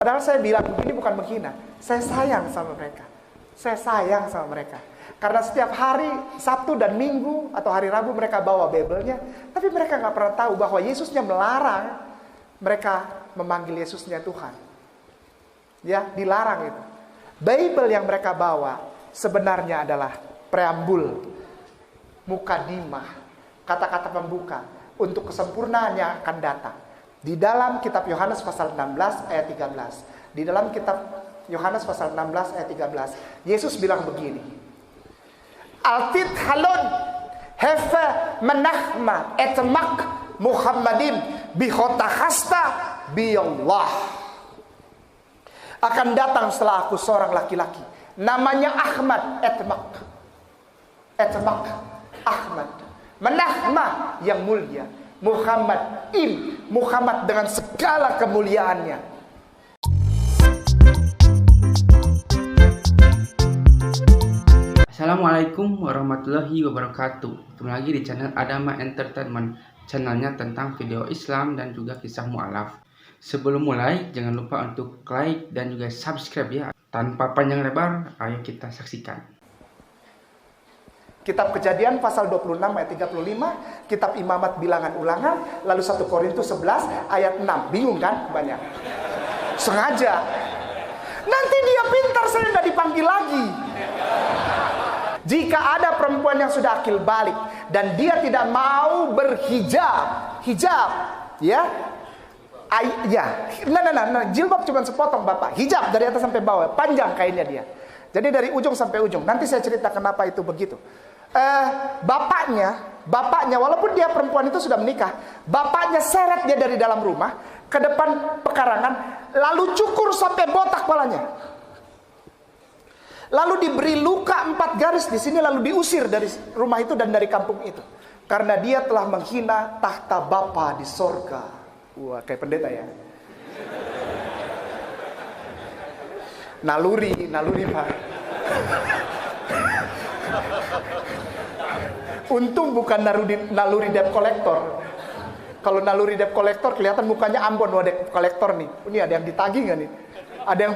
Padahal saya bilang ini bukan menghina. Saya sayang sama mereka. Saya sayang sama mereka. Karena setiap hari Sabtu dan Minggu atau hari Rabu mereka bawa Bible-nya, tapi mereka nggak pernah tahu bahwa Yesusnya melarang mereka memanggil Yesusnya Tuhan. Ya, dilarang itu. Bible yang mereka bawa sebenarnya adalah preambul, mukadimah, kata-kata pembuka untuk kesempurnaan yang akan datang. Di dalam kitab Yohanes pasal 16 ayat 13. Di dalam kitab Yohanes pasal 16 ayat 13, Yesus bilang begini. Altit halon hefe menahma etmak Muhammadin bihotahasta biyallah. Akan datang setelah aku seorang laki-laki, namanya Ahmad etmak. Etmak Ahmad. Menahma yang mulia. Muhammad Muhammad dengan segala kemuliaannya. Assalamualaikum warahmatullahi wabarakatuh. Kembali lagi di channel Adama Entertainment, channelnya tentang video Islam dan juga kisah mu'alaf. Sebelum mulai, jangan lupa untuk like dan juga subscribe ya. Tanpa panjang lebar, ayo kita saksikan. Kitab Kejadian pasal 26 ayat 35, kitab Imamat Bilangan Ulangan, lalu 1 Korintus 11 ayat 6. Bingung kan? Banyak. Sengaja. Nanti dia pintar, saya nggak dipanggil lagi. Jika ada perempuan yang sudah akil balik dan dia tidak mau berhijab, ya, jilbab cuma sepotong bapak, hijab dari atas sampai bawah, panjang kainnya dia. Jadi dari ujung sampai ujung. Nanti saya cerita kenapa itu begitu. Bapaknya walaupun dia perempuan itu sudah menikah, bapaknya seret dia dari dalam rumah ke depan pekarangan, lalu cukur sampai botak kepalanya. Lalu diberi luka 4 garis di sini, lalu diusir dari rumah itu dan dari kampung itu. Karena dia telah menghina tahta Bapa di sorga. Wah, kayak pendeta ya. Naluri Pak. Untung bukan naluri debt collector. Kalau naluri debt collector kelihatan mukanya Ambon, wah debt collector nih. Ini ada yang ditagih nggak nih? Ada yang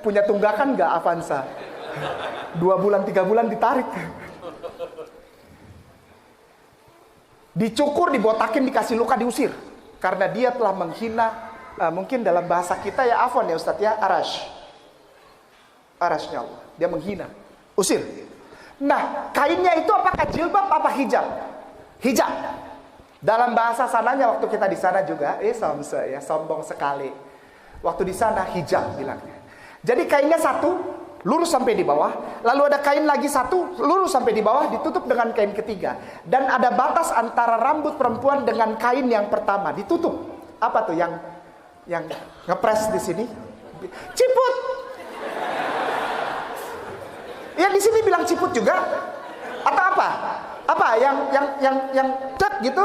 punya tunggakan nggak Avanza? 2 bulan 3 bulan ditarik. Dicukur, dibotakin, dikasih luka, diusir. Karena dia telah menghina, mungkin dalam bahasa kita ya afwan ya Ustadz ya, arasnya Allah. Dia menghina, usir. Nah, kainnya itu apakah jilbab apa hijab? Hijab. Dalam bahasa sananya waktu kita di sana juga, sombong sekali. Waktu di sana hijab bilangnya. Jadi kainnya satu, lurus sampai di bawah, lalu ada kain lagi satu, lurus sampai di bawah, ditutup dengan kain ketiga. Dan ada batas antara rambut perempuan dengan kain yang pertama, ditutup. Apa tuh yang ngepres di sini? Ciput. Ya di sini bilang ciput juga. Atau apa? Apa yang cek gitu?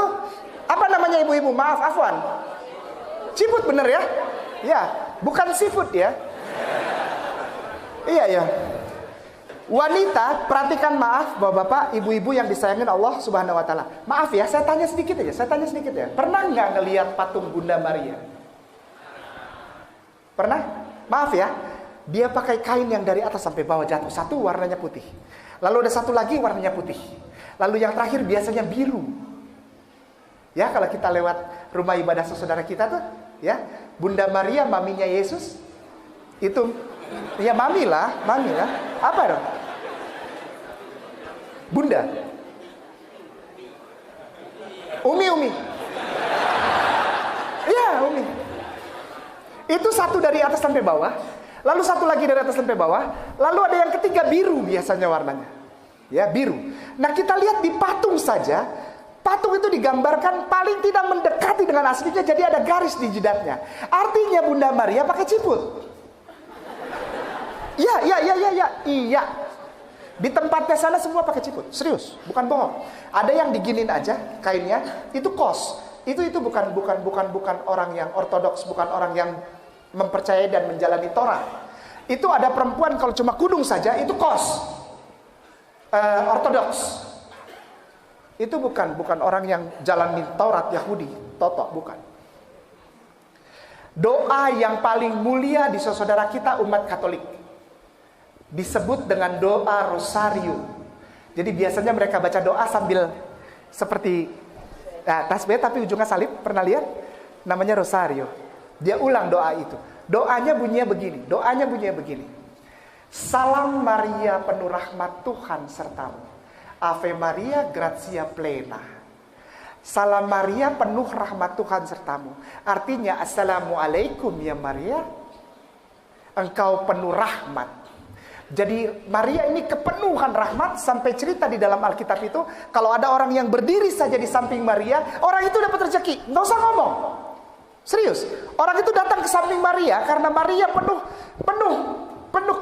Apa namanya ibu-ibu? Maaf, afwan. Ciput bener ya? Ya, bukan seafood ya. Iya ya. Wanita, perhatikan maaf Bapak-bapak, ibu-ibu yang disayangin Allah Subhanahu wa taala. Maaf ya, saya tanya sedikit ya. Pernah nggak ngelihat patung Bunda Maria? Pernah? Maaf ya. Dia pakai kain yang dari atas sampai bawah jatuh. Satu warnanya putih. Lalu ada satu lagi warnanya putih. Lalu yang terakhir biasanya biru. Ya, kalau kita lewat rumah ibadah saudara kita tuh, ya, Bunda Maria, maminya Yesus. Itu ya mami lah. Apa dong? Bunda. Umi. Iya, Umi. Itu satu dari atas sampai bawah. Lalu satu lagi dari atas sampai bawah. Lalu ada yang ketiga biru biasanya warnanya. Ya, biru. Nah, kita lihat di patung saja. Patung itu digambarkan paling tidak mendekati dengan aslinya. Jadi ada garis di jidatnya. Artinya Bunda Maria pakai ciput. Iya. Di tempatnya sana semua pakai ciput. Serius, bukan bohong. Ada yang diginin aja kainnya. Itu kos. Itu bukan orang yang ortodoks, bukan orang yang mempercayai dan menjalani Torah. Itu ada perempuan kalau cuma kudung saja itu kos. Ortodoks. Itu bukan orang yang jalani Taurat Yahudi, totok bukan. Doa yang paling mulia di saudara kita umat Katolik disebut dengan doa rosario. Jadi biasanya mereka baca doa sambil seperti tasbih tapi ujungnya salib. Pernah lihat? Namanya rosario. Dia ulang doa itu. Doanya bunyinya begini. Salam Maria penuh rahmat Tuhan sertamu. Ave Maria gratia plena. Salam Maria penuh rahmat Tuhan sertamu. Artinya Assalamualaikum ya Maria, engkau penuh rahmat. Jadi Maria ini kepenuhan rahmat. Sampai cerita di dalam Alkitab itu, kalau ada orang yang berdiri saja di samping Maria, orang itu dapat rezeki. Nggak usah ngomong. Serius, orang itu datang ke samping Maria karena Maria penuh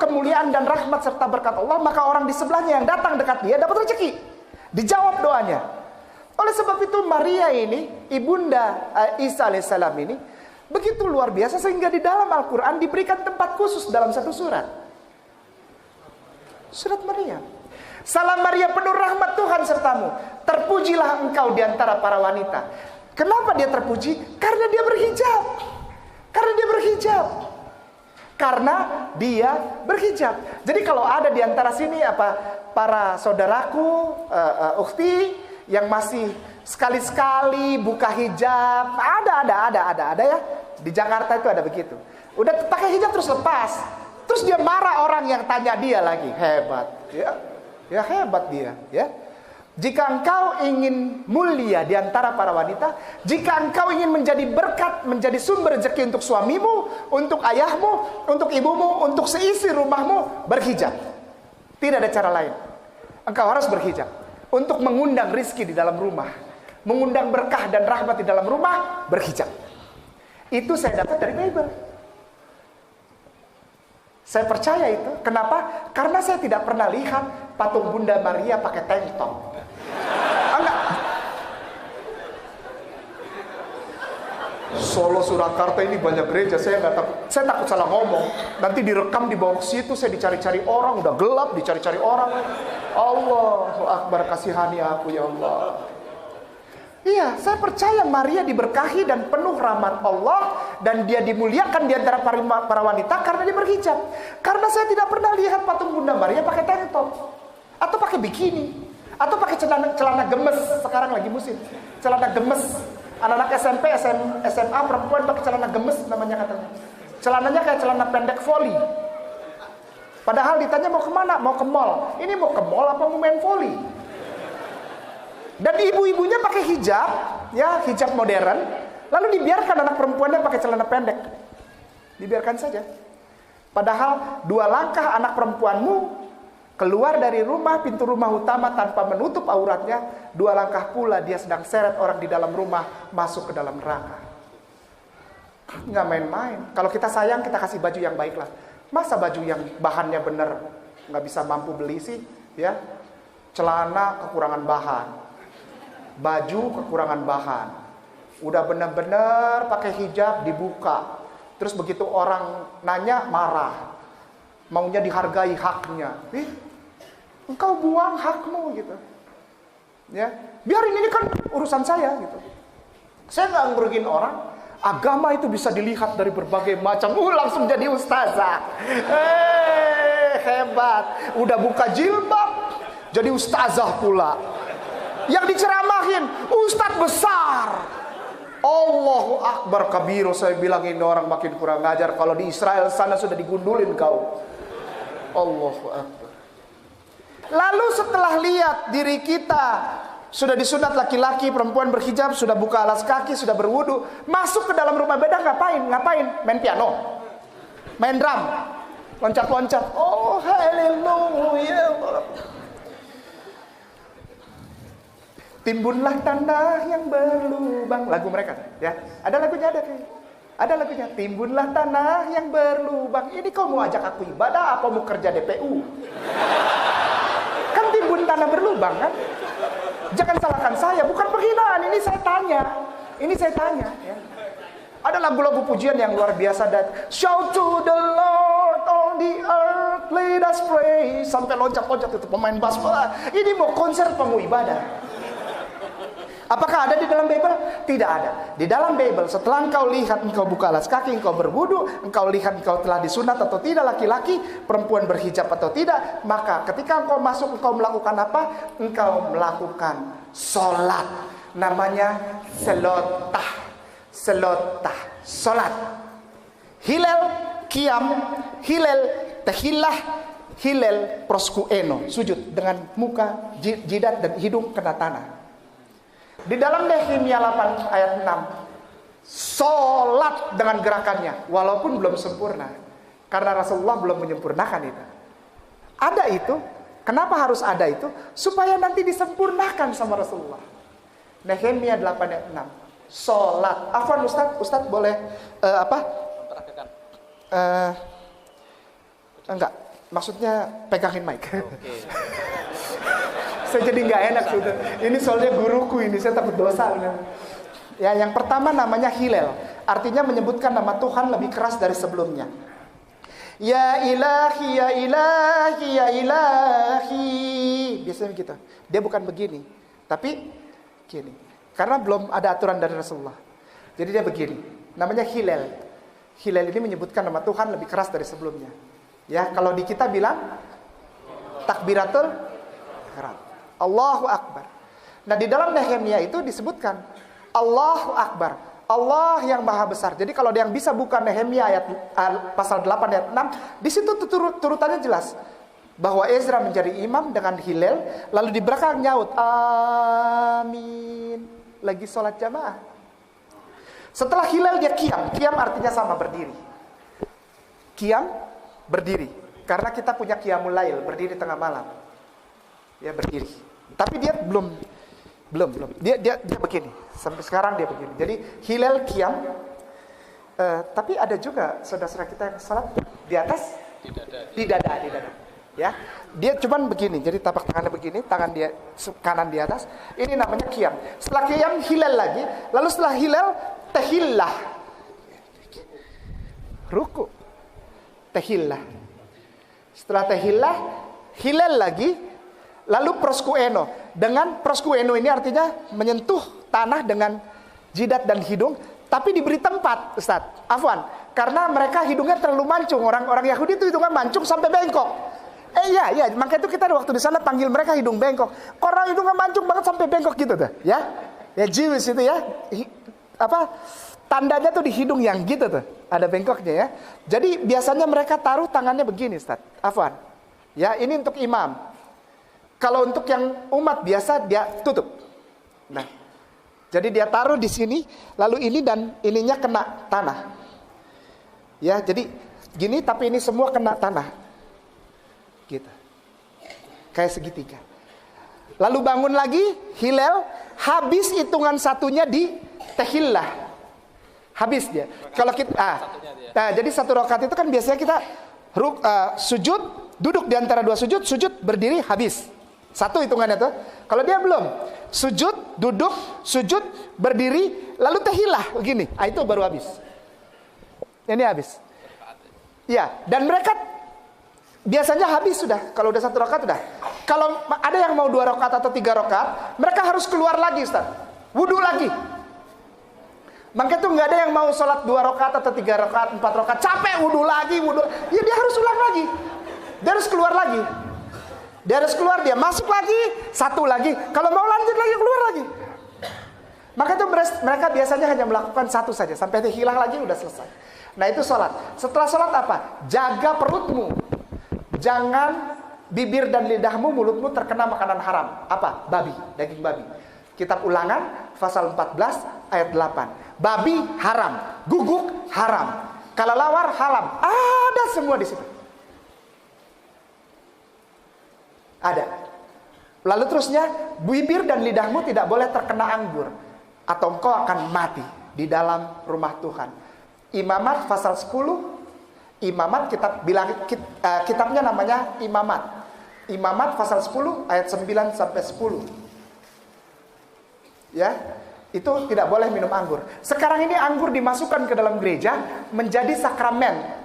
kemuliaan dan rahmat serta berkat Allah. Maka orang di sebelahnya yang datang dekat dia dapat rezeki. Dijawab doanya. Oleh sebab itu Maria ini, ibunda Isa alaihissalam ini, begitu luar biasa sehingga di dalam Al-Quran diberikan tempat khusus dalam satu surat. Surat Maria. Salam Maria penuh rahmat Tuhan sertamu. Terpujilah engkau di antara para wanita. Kenapa dia terpuji? Karena dia berhijab. Karena dia berhijab. Jadi kalau ada di antara sini para saudaraku, ukhti yang masih sekali-sekali buka hijab, ada ya. Di Jakarta itu ada begitu. Udah pakai hijab terus lepas. Terus dia marah orang yang tanya dia lagi. Hebat, ya hebat dia, ya. Jika engkau ingin mulia di antara para wanita, jika engkau ingin menjadi berkat, menjadi sumber rezeki untuk suamimu, untuk ayahmu, untuk ibumu, untuk seisi rumahmu, berhijab. Tidak ada cara lain. Engkau harus berhijab. Untuk mengundang rizki di dalam rumah, mengundang berkah dan rahmat di dalam rumah, berhijab. Itu saya dapat dari Bible. Saya percaya itu. Kenapa? Karena saya tidak pernah lihat patung Bunda Maria pakai tank top. Enggak. Solo Surakarta ini banyak gereja. Saya takut salah ngomong. Nanti direkam di bawah situ, saya dicari-cari orang, udah gelap dicari-cari orang. Allahu Akbar, kasihani aku ya Allah. Iya, saya percaya Maria diberkahi dan penuh rahmat Allah, dan dia dimuliakan di antara para wanita karena dia berhijab. Karena saya tidak pernah lihat patung Bunda Maria pakai tank top atau pakai bikini atau pakai celana gemes. Sekarang lagi musim celana gemes. Anak-anak SMP, SMA perempuan pakai celana gemes namanya katanya. Celananya kayak celana pendek voli. Padahal ditanya mau kemana? Mau ke mall. Ini mau ke mall apa mau main voli? Dan ibu-ibunya pakai hijab, ya hijab modern. Lalu dibiarkan anak perempuannya pakai celana pendek. Dibiarkan saja. Padahal 2 langkah anak perempuanmu keluar dari rumah, pintu rumah utama tanpa menutup auratnya, 2 langkah pula dia sedang seret orang di dalam rumah masuk ke dalam neraka. Nggak main-main. Kalau kita sayang, kita kasih baju yang baik lah. Masa baju yang bahannya bener nggak bisa mampu beli sih, ya? Celana kekurangan bahan, baju kekurangan bahan. Udah bener-bener pakai hijab dibuka. Terus begitu orang nanya marah, maunya dihargai haknya. Engkau buang hakmu gitu. Ya, biarin ini kan urusan saya gitu. Saya nggak ngerugiin orang. Agama itu bisa dilihat dari berbagai macam. Langsung jadi ustazah. Hebat. Udah buka jilbab, jadi ustazah pula. Yang diceramahin ustadz besar. Allahu Akbar kabiru. Saya bilang ini orang makin kurang ngajar. Kalau di Israel sana sudah digundulin kau. Allahu Akbar. Lalu setelah lihat diri kita sudah disunat laki-laki, perempuan berhijab, sudah buka alas kaki, sudah berwudu, masuk ke dalam rumah beda ngapain? Main piano, main drum, loncat-loncat. Oh haleluya. Timbunlah tanah yang berlubang. Lagu mereka, ya. Ada lagunya, ada lagunya. Timbunlah tanah yang berlubang. Ini kau mau ajak aku ibadah apa mau kerja DPU? Kan timbun tanah berlubang kan? Jangan salahkan saya, bukan penghinaan. Ini saya tanya. Ya. Ada lagu-lagu pujian yang luar biasa dan shout to the Lord on the earth, let us pray. Sampai loncat-loncat itu pemain bass. Ini mau konser apa mau ibadah? Apakah ada di dalam Bible? Tidak ada. Di dalam Bible, setelah engkau lihat, engkau buka alas kaki, engkau berwudu, engkau lihat engkau telah disunat atau tidak laki-laki, perempuan berhijab atau tidak, maka ketika engkau masuk, engkau melakukan apa? Engkau melakukan sholat. Namanya selotah. Selotah, sholat. Hilal, qiyam, hilal, tahillah, hilal, proskueno, sujud dengan muka, jidat dan hidung kena tanah. Di dalam Nehemia 8 ayat 6, sholat dengan gerakannya, walaupun belum sempurna, karena Rasulullah belum menyempurnakan itu. Ada itu, kenapa harus ada itu? Supaya nanti disempurnakan sama Rasulullah. Nehemia 8 ayat 6, sholat. Afwan Ustaz boleh enggak, maksudnya pegangin mic. Okay. Saya jadi nggak enak sudah. Ini soalnya guruku ini, saya takut dosa. Ya, yang pertama namanya hilal, artinya menyebutkan nama Tuhan lebih keras dari sebelumnya. Ya ilahi, ya ilahi, ya ilahi. Biasanya begitu. Dia bukan begini, tapi gini. Karena belum ada aturan dari Rasulullah. Jadi dia begini. Namanya hilal. Hilal ini menyebutkan nama Tuhan lebih keras dari sebelumnya. Ya, kalau di kita bilang takbiratul ihram. Allahu Akbar. Nah, di dalam Nehemia itu disebutkan Allahu Akbar. Allah yang maha besar. Jadi kalau yang bisa buka Nehemia ayat pasal 8 ayat 6, di situ turutannya jelas bahwa Ezra menjadi imam dengan hilal, lalu di belakang nyaut amin, lagi sholat jamaah. Setelah hilal dia qiyam. Qiyam artinya sama, berdiri. Qiyam, berdiri. Karena kita punya qiyamul lail, berdiri tengah malam. Ya, berdiri. Tapi dia belum. Dia begini. Sampai sekarang dia begini. Jadi hilal, qiyam. Tapi ada juga saudara-saudara kita yang salat di atas. Tidak ada. Ya, dia cuman begini. Jadi tapak tangannya begini, tangan dia kanan di atas. Ini namanya qiyam. Setelah qiyam hilal lagi. Lalu setelah hilal tahillah. Ruku. Tahillah. Setelah tahillah hilal lagi. Lalu proskueno. Dengan proskueno ini artinya menyentuh tanah dengan jidat dan hidung, tapi diberi tempat, Ustaz. Afwan, karena mereka hidungnya terlalu mancung. Orang Yahudi itu hidungnya mancung sampai bengkok. Iya, makanya itu kita waktu di sana panggil mereka hidung bengkok. Orang hidungnya mancung banget sampai bengkok gitu tuh, ya. Ya Jewish itu ya. Tandanya tuh di hidung yang gitu tuh, ada bengkoknya ya. Jadi biasanya mereka taruh tangannya begini, Ustaz. Afwan. Ya, ini untuk imam. Kalau untuk yang umat biasa dia tutup. Nah, jadi dia taruh di sini, lalu ini dan ininya kena tanah. Ya, jadi gini tapi ini semua kena tanah. Gitu. Kayak segitiga. Lalu bangun lagi, hilal, habis hitungan satunya di tahillah. Habis dia. Kalau kita jadi satu rakaat itu kan biasanya kita sujud, duduk di antara dua sujud, berdiri, habis. Satu hitungannya tuh. Kalau dia belum, sujud, duduk, sujud, berdiri, lalu tahillah begini. Itu baru habis. Ini habis. Ya, dan mereka biasanya habis sudah. Kalau udah satu rakaat sudah. Kalau ada yang mau 2 rakaat atau 3 rakaat, mereka harus keluar lagi, Ustaz. Wudu lagi. Makanya tuh nggak ada yang mau sholat 2 rakaat atau 3 rakaat, 4 rakaat, capek wudu lagi. Ya dia harus ulang lagi. Dia harus keluar lagi. Dia harus keluar, dia masuk lagi, satu lagi. Kalau mau lanjut lagi, keluar lagi. Maka itu mereka biasanya hanya melakukan satu saja. Sampai dia hilang lagi, udah selesai. Nah itu sholat. Setelah sholat apa? Jaga perutmu. Jangan bibir dan lidahmu, mulutmu terkena makanan haram. Apa? Babi, daging babi. Kitab Ulangan, pasal 14, ayat 8. Babi haram, guguk haram, kelelawar haram. Ada semua di situ. Ada. Lalu terusnya, bibir dan lidahmu tidak boleh terkena anggur, atau engkau akan mati di dalam rumah Tuhan. Imamat pasal 10. Imamat kitabnya namanya Imamat. Imamat pasal 10 ayat 9 sampai 10. Ya, itu tidak boleh minum anggur. Sekarang ini anggur dimasukkan ke dalam gereja menjadi sakramen.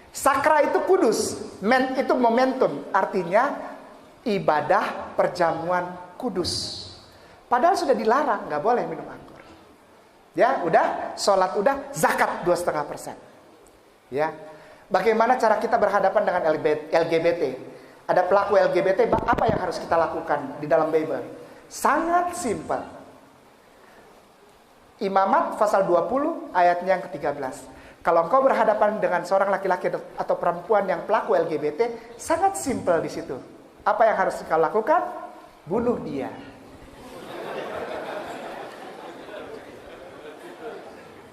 Sakra itu kudus, men itu momentum, artinya ibadah perjamuan kudus. Padahal sudah dilarang, nggak boleh minum anggur. Ya, udah, sholat udah, zakat 2,5%. Ya, bagaimana cara kita berhadapan dengan LGBT? Ada pelaku LGBT, apa yang harus kita lakukan di dalam Bible? Sangat simpel. Imamat pasal 20 ayatnya yang ke-13. Kalau engkau berhadapan dengan seorang laki-laki atau perempuan yang pelaku LGBT, sangat simpel di situ. Apa yang harus kau lakukan? Bunuh dia.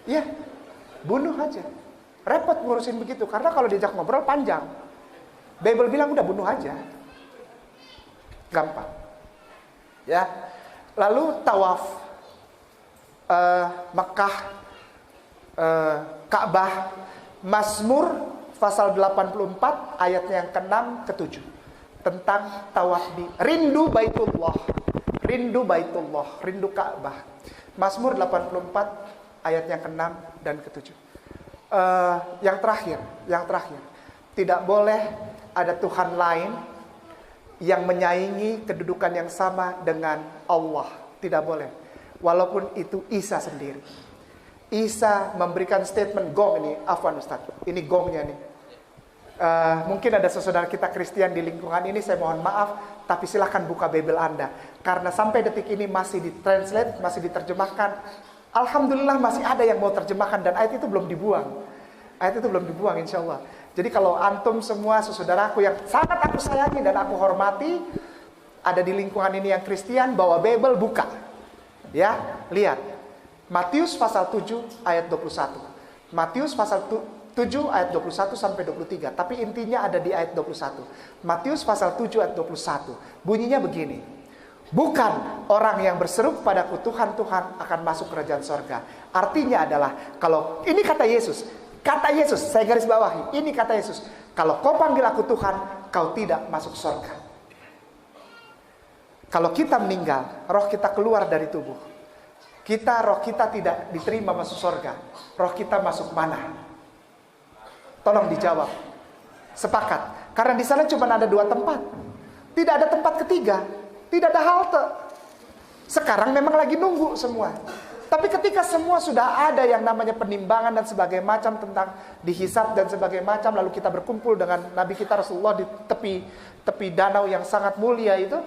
Ya, bunuh aja. Repot ngurusin begitu, karena kalau diajak ngobrol panjang. Bible bilang udah bunuh aja. Gampang. Ya. Lalu tawaf Mekah, Ka'bah, Mazmur pasal 84 ayatnya yang ke-6 ke-7 tentang tawaf rindu Baitullah, rindu Ka'bah. Mazmur 84 ayatnya ke-6 dan ke-7. Yang terakhir, tidak boleh ada Tuhan lain yang menyaingi kedudukan yang sama dengan Allah. Tidak boleh. Walaupun itu Isa sendiri. Isa memberikan statement gong ini. Afwan Ustaz, ini gongnya nih. Mungkin ada saudara kita Kristen di lingkungan ini, saya mohon maaf, tapi silahkan buka Bible Anda. Karena sampai detik ini masih ditranslate, masih diterjemahkan. Alhamdulillah masih ada yang mau terjemahkan dan ayat itu belum dibuang. Ayat itu belum dibuang insya Allah. Jadi kalau antum semua saudaraku yang sangat aku sayangi dan aku hormati, ada di lingkungan ini yang Kristen, bawa Bible, buka. Ya, lihat. Matius pasal 7 ayat 21. Matius pasal 7 ayat 21 sampai 23. Tapi intinya ada di ayat 21. Matius pasal 7 ayat 21. Bunyinya begini. Bukan orang yang berseru padaku Tuhan, Tuhan akan masuk kerajaan sorga. Artinya adalah, kalau ini kata Yesus, saya garis bawahi, ini kata Yesus, kalau kau panggil aku Tuhan, kau tidak masuk sorga. Kalau kita meninggal, roh kita keluar dari tubuh. Roh kita tidak diterima masuk sorga. Roh kita masuk mana? Tolong dijawab. Sepakat. Karena di sana cuma ada 2 tempat. Tidak ada tempat ketiga. Tidak ada halte. Sekarang memang lagi nunggu semua. Tapi ketika semua sudah ada yang namanya penimbangan dan sebagainya macam tentang dihisab dan sebagainya macam, lalu kita berkumpul dengan Nabi kita Rasulullah di tepi danau yang sangat mulia itu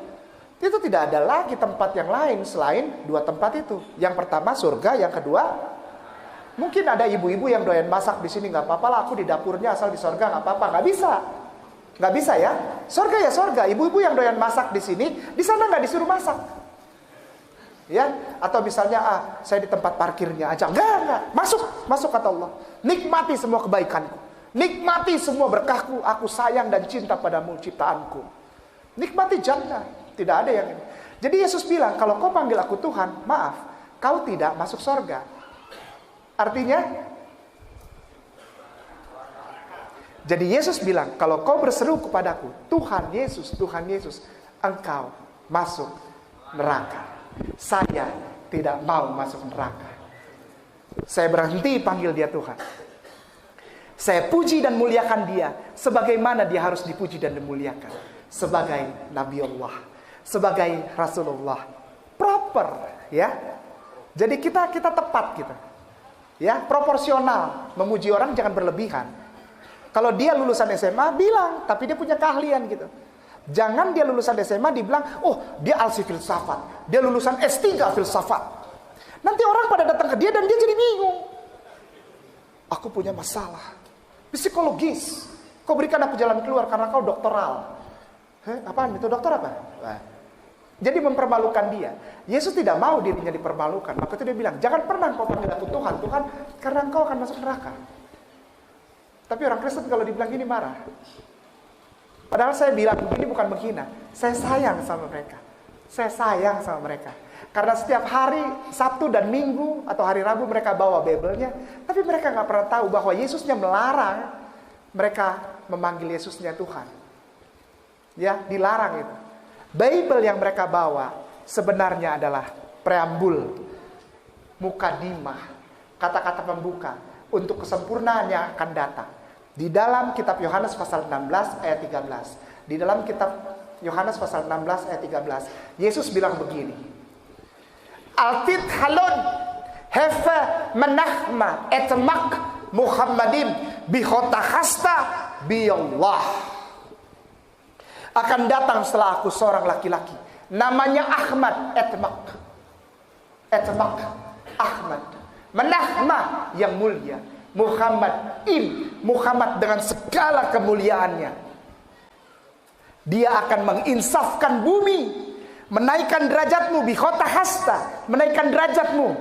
tidak ada lagi tempat yang lain selain 2 tempat itu. Yang pertama surga, yang kedua mungkin ada ibu-ibu yang doyan masak di sini, nggak apa-apa lah, aku di dapurnya asal di surga nggak apa-apa. Nggak bisa ya. Surga ya surga. Ibu-ibu yang doyan masak di sini, di sana nggak disuruh masak. Ya, atau misalnya saya di tempat parkirnya aja. Enggak. Masuk kata Allah. Nikmati semua kebaikanku. Nikmati semua berkahku. Aku sayang dan cinta padamu ciptaanku. Nikmati jannah. Tidak ada yang ini. Jadi Yesus bilang, kalau kau panggil aku Tuhan, maaf, kau tidak masuk surga. Artinya, jadi Yesus bilang, kalau kau berseru kepadaku, Tuhan Yesus, engkau masuk neraka. Saya tidak mau masuk neraka. Saya berhenti panggil dia Tuhan. Saya puji dan muliakan dia sebagaimana dia harus dipuji dan dimuliakan. Sebagai Nabi Allah, sebagai Rasulullah. Proper, ya. Jadi kita tepat gitu. Ya, proporsional. Memuji orang jangan berlebihan. Kalau dia lulusan SMA, bilang, tapi dia punya keahlian gitu. Jangan dia lulusan SMA dibilang, oh dia alsi filsafat, dia lulusan S3 filsafat. Nanti orang pada datang ke dia dan dia jadi bingung. Aku punya masalah psikologis. Kau berikan aku jalan keluar karena kau doktoral. Apaan itu dokter apa? Jadi mempermalukan dia. Yesus tidak mau dirinya dipermalukan. Maka itu dia bilang, jangan pernah kau panggil aku Tuhan, karena engkau akan masuk neraka. Tapi orang Kristen kalau dibilang gini marah. Padahal saya bilang ini bukan menghina. Saya sayang sama mereka. Karena setiap hari Sabtu dan Minggu atau hari Rabu mereka bawa Bible-nya. Tapi mereka gak pernah tahu bahwa Yesusnya melarang mereka memanggil Yesusnya Tuhan. Ya, dilarang itu. Bible yang mereka bawa sebenarnya adalah preambul, mukadimah, kata-kata pembuka untuk kesempurnaan yang akan datang. Di dalam kitab Yohanes pasal 16 ayat 13. Di dalam kitab Yohanes pasal 16 ayat 13. Yesus bilang begini. Altit halon hefa menahma etmak Muhammadin bikhotahasta biyallah. Akan datang setelah aku seorang laki-laki, namanya Ahmad etmak. Etmak Ahmad. Menahma yang mulia. Muhammad Muhammad dengan segala kemuliaannya. Dia akan menginsafkan bumi, menaikkan derajatmu bikhotahasta, menaikkan derajatmu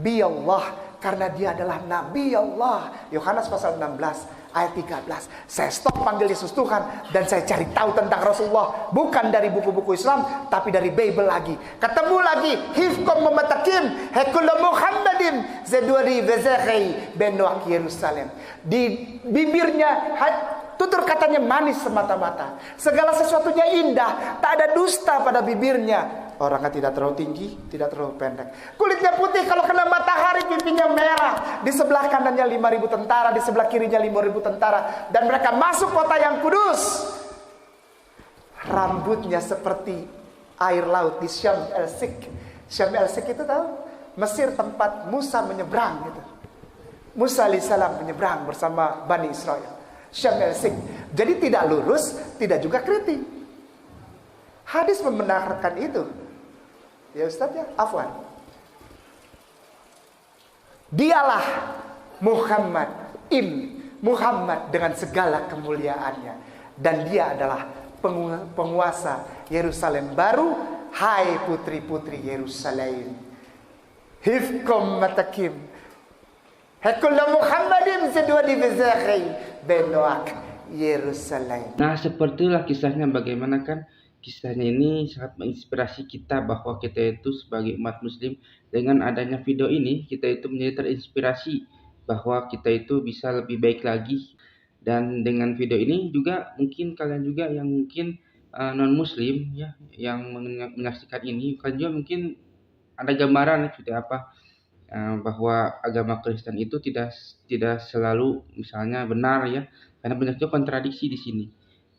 biyallah, karena dia adalah Nabi Allah. Yohanes pasal 16 ayat 13. Saya stop panggil Yesus Tuhan dan saya cari tahu tentang Rasulullah, bukan dari buku-buku Islam tapi dari Bible lagi. Ketemu lagi hifkom mematakim hekula Muhammadin zeduri vezekhi benuak Yerusalem. Di bibirnya tutur katanya manis semata-mata, segala sesuatunya indah, tak ada dusta pada bibirnya. Orangnya tidak terlalu tinggi, tidak terlalu pendek. Kulitnya putih, kalau kena matahari pipinya merah. Di sebelah kanannya 5.000 tentara, di sebelah kirinya 5.000 tentara. Dan mereka masuk kota yang kudus. Rambutnya seperti air laut di Syam el-Sik. Syam el-Sik itu tahu? Mesir tempat Musa menyeberang gitu. Musa alaihissalam menyeberang bersama Bani Israel. Syam el-Sik. Jadi tidak lurus, tidak juga keriting. Hadis membenarkan itu. Ya Ustaz ya, afwan. Dialah Muhammad Muhammad dengan segala kemuliaannya. Dan dia adalah penguasa Yerusalem baru. Hai putri-putri Yerusalem, hifkom matakim hekulla Muhammadin sedua di bezakhi benoak Yerusalem. Nah, sepertilah kisahnya. Bagaimana kan kisahnya ini sangat menginspirasi kita bahwa kita itu sebagai umat muslim, dengan adanya video ini kita itu menjadi terinspirasi bahwa kita itu bisa lebih baik lagi. Dan dengan video ini juga mungkin kalian juga yang mungkin non muslim ya, yang menyaksikan ini, kalian juga mungkin ada gambaran seperti apa bahwa agama Kristen itu tidak selalu misalnya benar ya, karena banyak juga kontradiksi di sini.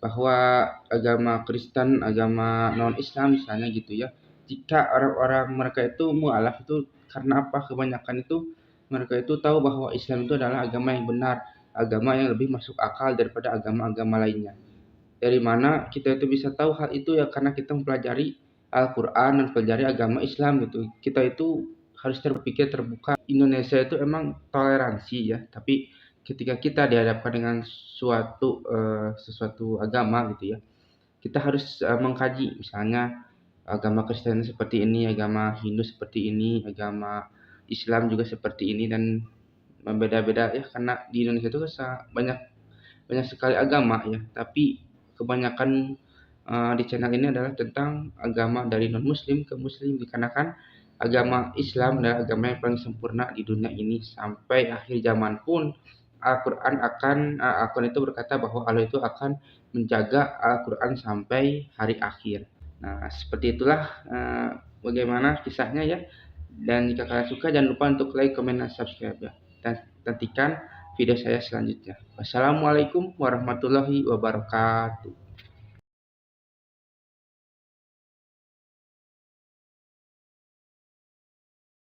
Bahwa agama Kristen, agama non-Islam misalnya gitu ya, jika orang-orang mereka itu mualaf itu karena apa? Kebanyakan itu mereka itu tahu bahwa Islam itu adalah agama yang benar, agama yang lebih masuk akal daripada agama-agama lainnya. Dari mana kita itu bisa tahu hal itu ya? Karena kita mempelajari Al-Quran dan mempelajari agama Islam gitu. Kita itu harus terpikir terbuka. Indonesia itu emang toleransi ya, tapi ketika kita dihadapkan dengan sesuatu agama gitu ya, kita harus mengkaji, misalnya agama Kristen seperti ini, agama Hindu seperti ini, agama Islam juga seperti ini, dan berbeda-beda ya, karena di Indonesia itu banyak sekali agama ya, tapi kebanyakan di channel ini adalah tentang agama dari non muslim ke muslim, dikarenakan agama Islam adalah agama yang paling sempurna di dunia ini. Sampai akhir zaman pun Al-Quran itu berkata bahwa Allah itu akan menjaga Al-Quran sampai hari akhir. Nah, seperti itulah bagaimana kisahnya ya. Dan jika kalian suka, jangan lupa untuk like, comment, dan subscribe ya. Dan nantikan video saya selanjutnya. Wassalamualaikum warahmatullahi wabarakatuh.